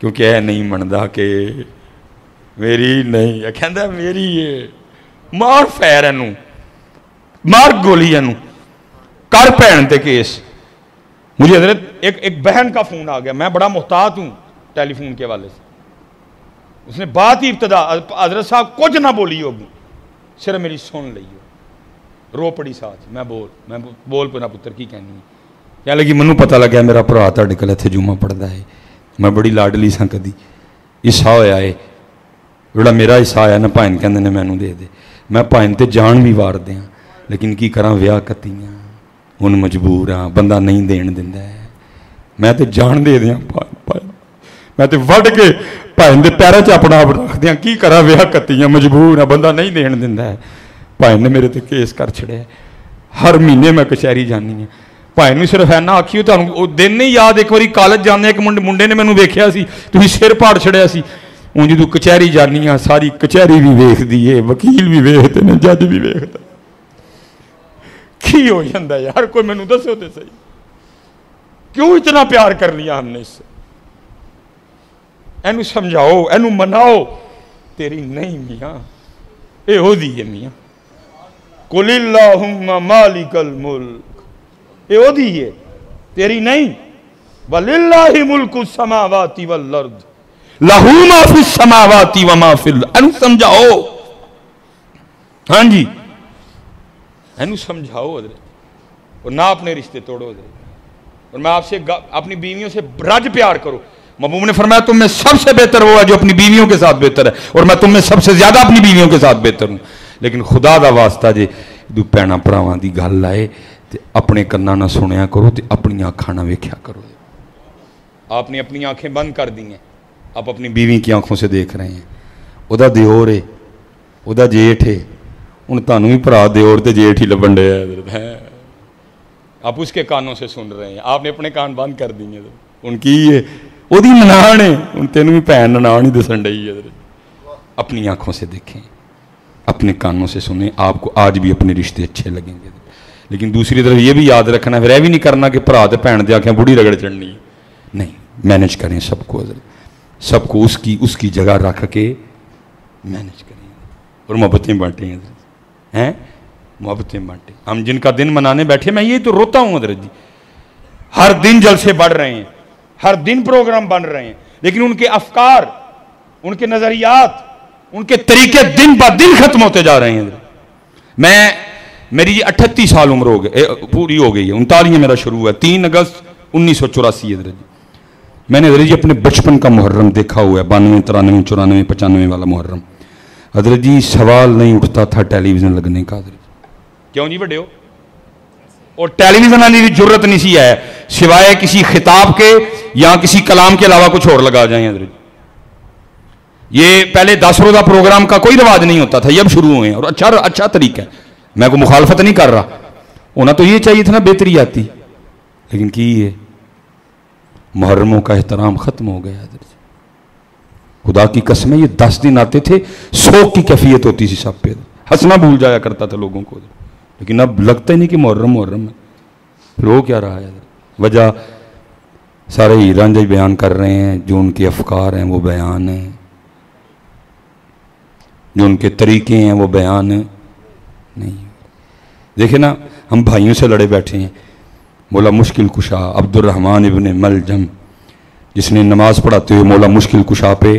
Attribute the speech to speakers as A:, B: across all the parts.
A: کیونکہ اے نہیں مندا کہ میری نہیں ہے، کہندا میری ہے، مار فیر اینوں، مار گولی اینوں، کر بہن تے کیس۔ مجھے حضرت ایک بہن کا فون آ گیا، میں بڑا محتاط ہوں ٹیلی فون کے حوالے سے، اس نے بات ہی ابتدا حضرت صاحب کچھ نہ بولی ہوگی، صرف میری سن لئی ہو، رو پڑی ساتھ، میں بول پہ نہ پتر کی کہنی ہے، کہنے لگی منوں پتہ لگا میرا بھرا تہاڈے کول اتھے جمعہ پڑھدا ہے، میں بڑی لاڈلی ساں، کدی حصہ ہویا ہے جڑا میرا حصہ آیا نا بھائن کہندے نے مینوں دے دے، میں بھائن تے جان بھی وار دیاں لیکن کی کراں ویاہ کتیاں ہن مجبور ہاں، بندہ نہیں دین دیندا ہے، میں تے جان دے دیاں میں تے وڈ کے بھائن دے پیراں 'چ اپنا آپ رکھ دیاں، کی کراں ویاہ کتیاں مجبور ہاں، بندہ نہیں دین دیندا ہے۔ بھائن نے میرے تے کیس کر چھڑیا، ہر مہینے میں کچہری جانی ہے، بھائن صرف ہے نا آکھیو تانوں دن نہیں یاد، ایک واری کالج جانے ایک منڈے نے مینوں ویکھیا سی، تسی سر پاڑ چھڑیا سی، ہوں جدوں کچہری جانی ہاں ساری کچہری بھی ویکھدی ہے، وکیل بھی ویکھدے نے، جج بھی ویکھدا، کی ہو جاندا یار، کوئی مینوں دسو تے صحیح، کیوں اتنا پیار کر لیا ہم نے اس سے؟ اینو سمجھاؤ، اینو مناؤ، تیری نہیں میاں، اے ہو دی ہے میاں، قل اللہم مالک الملک، اے ہو دی ہے تیری نہیں، وَلِلَّهِ مُلْكُ السَّمَاوَاتِ وَالْأَرْضِ لَهُ مَا فِي السَّمَاوَاتِ وَمَا فِي الْأَرْضِ، اینو سمجھاؤ، ہاں جی اینو سمجھاؤ حضرت، اور نہ اپنے رشتے توڑو حضرت، اور میں آپ سے اپنی بیویوں سے رج پیار کرو۔ محبوب نے فرمایا تم میں سب سے بہتر وہ ہے جو اپنی بیویوں کے ساتھ بہتر ہے، اور میں تم میں سب سے زیادہ اپنی بیویوں کے ساتھ بہتر ہوں، لیکن خدا دا واسطہ جے دو پینا پراواں دی گل آئے تے اپنے کنا نہ سنیا کرو تے اپنی آنکھاں نہ ویکھیا کرو۔ آپ نے اپنی آنکھیں بند کر دی ہیں، آپ اپنی بیوی کی آنکھوں سے دیکھ رہے ہیں، ادا دیور ہے، ادا جیٹھ ہے، ان تانوں بھی بھرا دیور تے جیٹھ ہی لبن ڈے ہے، آپ اس کے کانوں سے سن رہے ہیں، آپ نے اپنے کان بند کر دی ہیں، ان کی ہے وہ دی ننان ہے، ان تینوں بھی بھین ننان ہی دسن ڈئی ہے۔ اپنی آنکھوں سے دیکھیں، اپنے کانوں سے سنیں، آپ کو آج بھی اپنے رشتے اچھے لگیں گے، لیکن دوسری طرف یہ بھی یاد رکھنا، پھر یہ بھی نہیں کرنا کہ بھرا تے بھین دے آنکھیں بڑھی رگڑ چڑھنی ہے، نہیں، مینج کریں سب کو حضرت، سب کو اس کی جگہ رکھ کے مینج کریں اور محبتیں بانٹیں حضرت، ہیں محبتیں بانٹیں۔ ہم جن کا دن منانے بیٹھے، میں یہ تو روتا ہوں حضرت جی، ہر دن جلسے بڑھ رہے ہیں، ہر دن پروگرام بن رہے ہیں، لیکن ان کے افکار، ان کے نظریات، ان کے طریقے دن با دن ختم ہوتے جا رہے ہیں۔ میری 38 سال عمر پوری ہو گئی ہے، 39 میرا شروع ہے، 3 اگست 1984 حضرت جی۔ میں نے حضرت جی اپنے بچپن کا محرم دیکھا ہوا ہے، 92 93 94 95 والا محرم، حضرت جی سوال نہیں اٹھتا تھا ٹیلی ویژن لگنے کا حضرت جی۔ کیوں جی بڑے ہو؟ اور ٹیلی ویژن آنے کی ضرورت نہیں سی ہے، سوائے کسی خطاب کے یا کسی کلام کے علاوہ کچھ اور لگا جائیں حضرت۔ یہ پہلے 10 روزہ پروگرام کا کوئی رواج نہیں ہوتا تھا، یہ اب شروع ہوئے ہیں، اور اچھا طریقہ ہے، میں کوئی مخالفت نہیں کر رہا، ہونا تو یہ چاہیے تھا نا، بہتری آتی، لیکن کی ہے محرموں کا احترام ختم ہو گیا حضرت۔ خدا کی قسم ہے، یہ 10 دن آتے تھے، سوگ کی کیفیت ہوتی تھی سب پہ، ہنسنا بھول جایا کرتا تھا لوگوں کو، لیکن اب لگتا ہی نہیں کہ محرم ہے، پھر وہ کیا رہا ہے؟ وجہ سارے ہی رانجھا بیان کر رہے ہیں، جو ان کے افکار ہیں وہ بیان ہیں، جو ان کے طریقے ہیں وہ بیان نہیں۔ دیکھیں نا، ہم بھائیوں سے لڑے بیٹھے ہیں، مولا مشکل کشا عبد الرحمن ابن ملجم، جس نے نماز پڑھاتے ہوئے مولا مشکل کشا پہ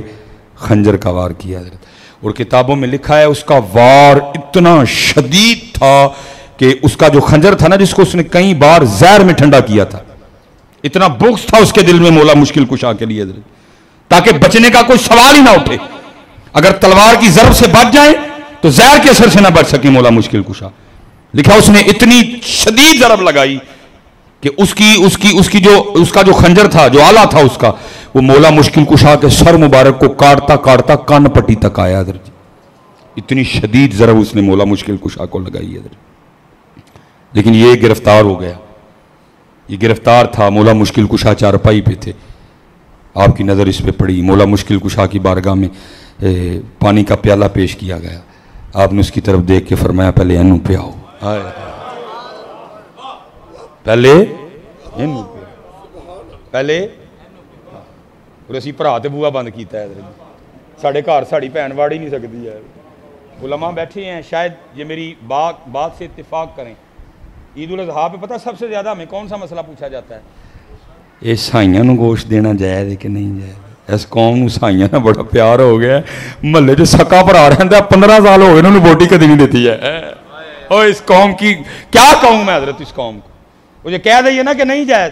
A: خنجر کا وار کیا حضرت، اور کتابوں میں لکھا ہے اس کا وار اتنا شدید تھا کہ اس کا جو خنجر تھا نا، جس کو اس نے کئی بار زہر میں ٹھنڈا کیا تھا، اتنا بغض تھا اس کے دل میں مولا مشکل کشا کے لیے حضرت، تاکہ بچنے کا کوئی سوال ہی نہ اٹھے، اگر تلوار کی ضرب سے بچ جائیں تو زہر کے اثر سے نہ بچ سکے مولا مشکل کشا۔ لکھا اس نے اتنی شدید ضرب لگائی کہ اس کا جو خنجر تھا، جو آلہ تھا اس کا، وہ مولا مشکل کشا کے سر مبارک کو کاٹتا کاٹتا کان پٹی تک آیا حضرت، اتنی شدید ضرب اس نے مولا مشکل کشا کو لگائی حضرت۔ لیکن یہ گرفتار ہو گیا، یہ گرفتار تھا، مولا مشکل کشا چارپائی پہ تھے، آپ کی نظر اس پہ پڑی، مولا مشکل کشا کی بارگاہ میں پانی کا پیالہ پیش کیا گیا، آپ نے اس کی طرف دیکھ کے فرمایا پہلے اینو پیاؤ، پہلے اور اسی بھرا تے بوا بند کیتا ہے ساڑھے گھر ساڑی بھین واڑ ہی نہیں سکتی ہے علماء بیٹھے ہیں شاید یہ میری بات سے اتفاق کریں عید الاضحیٰ پہ پتہ سب سے زیادہ ہمیں کون سا مسئلہ پوچھا جاتا ہے عیسائیاں نو گوشت دینا جائز ہے کہ نہیں جائز اس قوم عیسائیاں نہ بڑا پیار ہو گیا محلے جو سکا بھرا رہتا ہے 15 سال ہو گئے انہوں نے ووٹ ہی کدی نہیں دیتی ہے اور اس قوم کی کیا کہوں میں حضرت اس قوم کو وہ یہ کہہ دئیے نا کہ نہیں جائز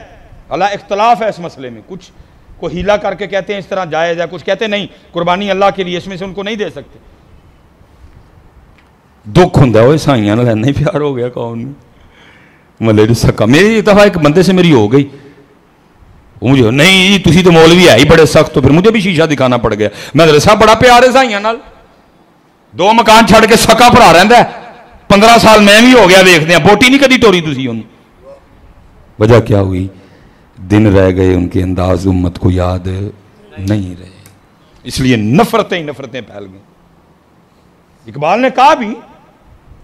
A: اللہ اختلاف ہے اس مسئلے میں کچھ کو ہیلا کر کے کہتے ہیں اس طرح جائز ہے کچھ کہتے ہیں نہیں قربانی اللہ کے لیے اس میں سے ان کو نہیں دے سکتے دکھ ہوں وہ عیسائیاں نال اتنا ہی پیار ہو گیا قوم نے محلے جو سکا میری ایک دفعہ ایک بندے سے میری ہو گئی وہ مجھے نہیں جی تسی تو مولوی ہے ہی بڑے سخت تو پھر مجھے بھی شیشہ دکھانا پڑ گیا میں مدرسہ بڑا پیار ہے عیسائیاں نال 2 مکان چھڑ کے سکا بھرا رہندا ہے 15 سال میں بھی ہو گیا ویکھدے ہیں بوٹی نہیں کدی ٹوری تسی انہوں وجہ کیا ہوئی دن رہ گئے ان کے انداز امت کو یاد نہیں رہے اس لیے نفرتیں پھیل گئیں اقبال نے کہا بھی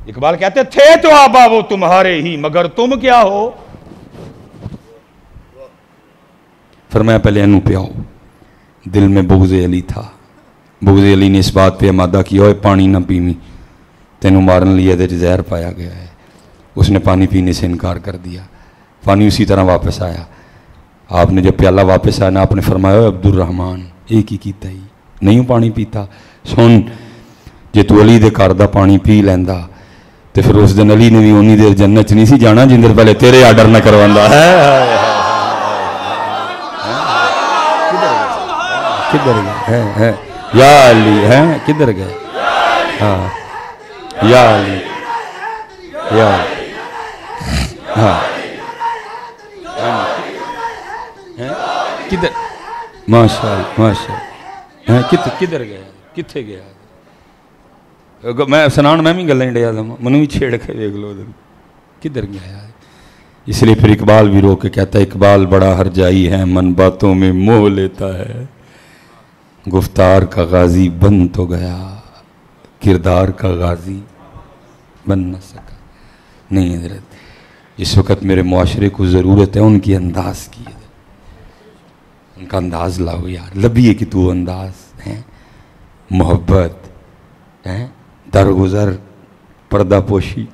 A: اقبال کہتے تھے تو آبا وہ تمہارے ہی مگر تم کیا ہو فرمایا پہلے انو پہ آؤ دل میں بغض علی تھا بغض علی نے اس بات پہ امادہ کیا ہوئے پانی نہ پیمی تینوں مارن لیا دے زہر پایا گیا ہے اس نے پانی پینے سے انکار کر دیا پانی اسی طرح واپس آیا آپ نے جب پیالہ واپس آیا نا آپ نے فرمایا عبد الرحمن ایک ہی کیتا ہی نہیں ہوں پانی پیتا سن جے تو علی دے گھر دا پانی پی لیندا تے پھر اس دن علی نے بھی اونی دیر جنت نہیں سی جانا جن دیر پہلے تیرے آرڈر نہ کرواندا ہے کدھر گئے یا علی ہے کدھر گئے ہاں یا علی یا ہاں کدھر ماشاءاللہ کدھر گیا کتھے گیا میں سنان میں بھی گلیں ڈیا تھا منو بھی چھیڑ کے دیکھ لو کدھر گیا اس لیے پھر اقبال بھی رو کے کہتا ہے اقبال بڑا ہر جائی ہے من باتوں میں موہ لیتا ہے گفتار کا غازی بن تو گیا کردار کا غازی بن نہ سکا نہیں حضرت اس وقت میرے معاشرے کو ضرورت ہے ان کی انداز کی ان کا انداز لاؤ یار لبیے کہ تو انداز ہے محبت درگزر پردہ پوشی